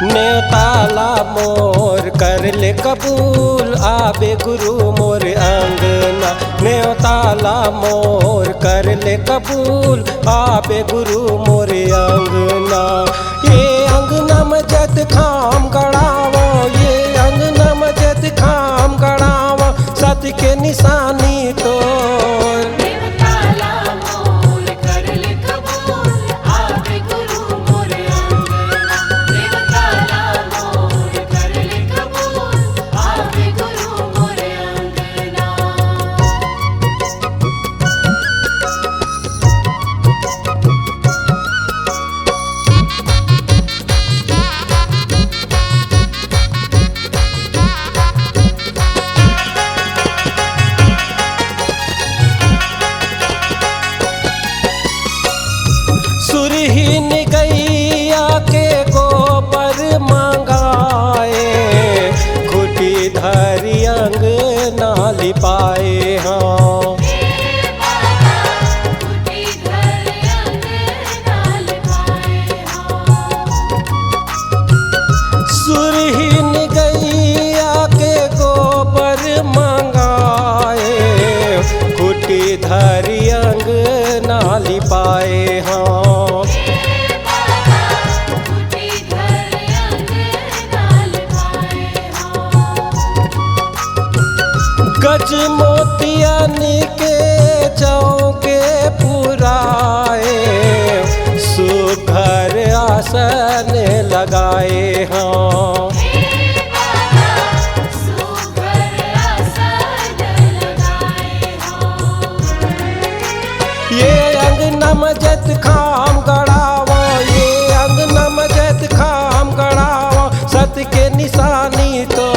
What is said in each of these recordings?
न्योताला मोर कर ले कबूल आबे गुरु मोर अंगना। न्योताला मोर कर ले कबूल आबे गुरु मोर अंगना। ये अंगना में जत खाम गड़ावा, ये अंगना में जत खाम गड़ावा, सत के निशानी तो सुरहीन गैया के गोबर मंगाए, खुटी धरी अंगना लिपाए। हाँ सुरहीन गैया के गोबर मंगाए, खुटी धरी अंगना लिपाए। हाँ गज मोतियन के चौके पुराए, सुघर आसन लगाए। हाँ ये अंगना में जत खाम गड़ावा, ये अंगना में जत खाम गड़ावा, सत के निशानी तो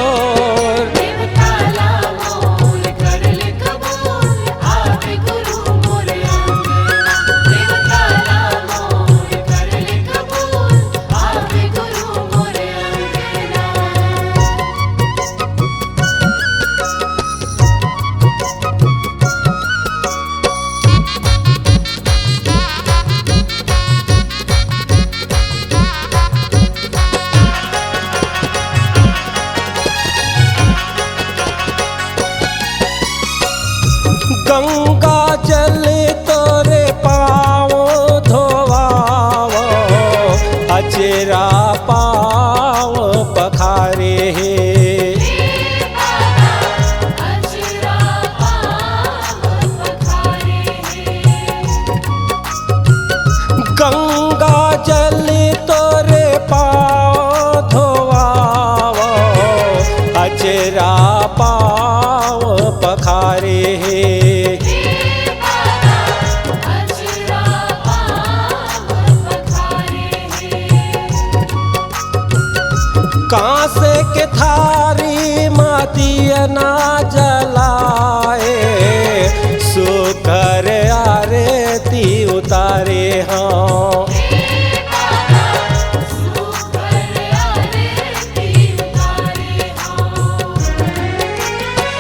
गंगा जल तोरे पाँव धोवावो, अचेरा पाँव पखारे हे। गंगा जल तोरे पाँव धोवावो, अचेरा पाँव पखारे हे। कांसे के थारी मातियना जलाए, सुघर आरती उतारे। हाँ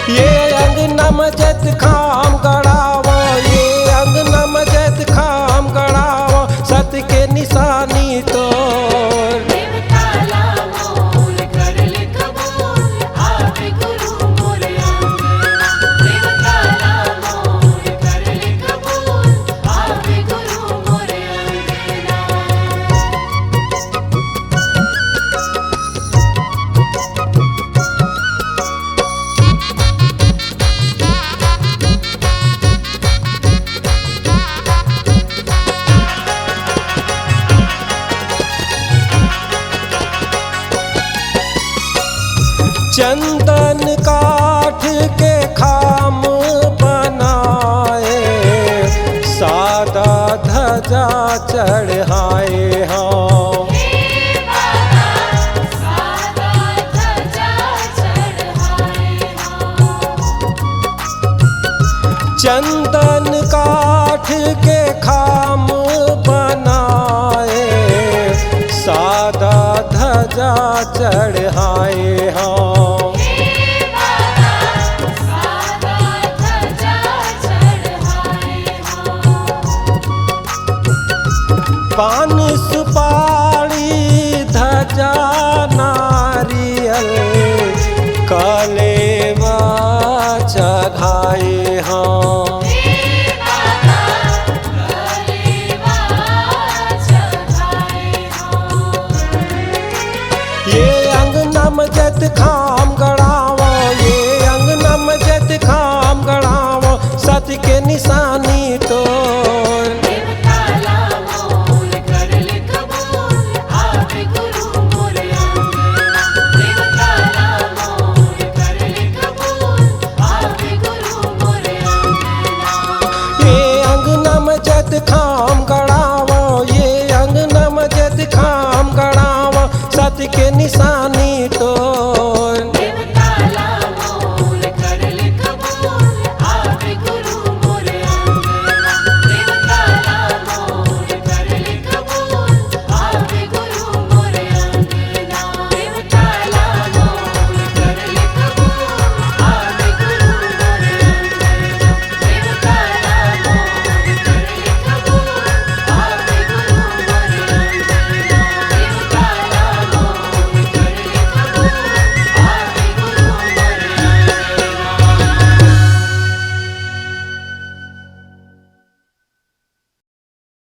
ये अंगना में जत खाम गड़ावा, ये अंगना में जत खाम गड़ावा, सत के निशानी तो चंदन काठ के खाम बनाए, सादा ध्वजा चढ़ाए। हाँ चंदन काठ के खाम बनाए, सादा ध्वजा चढ़ाए। हाँ पान सुपारी ध्वजा में जत खाम गड़ावो, ये अंगना में जत खाम गड़ावो, सत्य के निशानी तोर। खाम गड़ावो, ये अंगना में जत खाम गड़ावो, सत्य के निशानी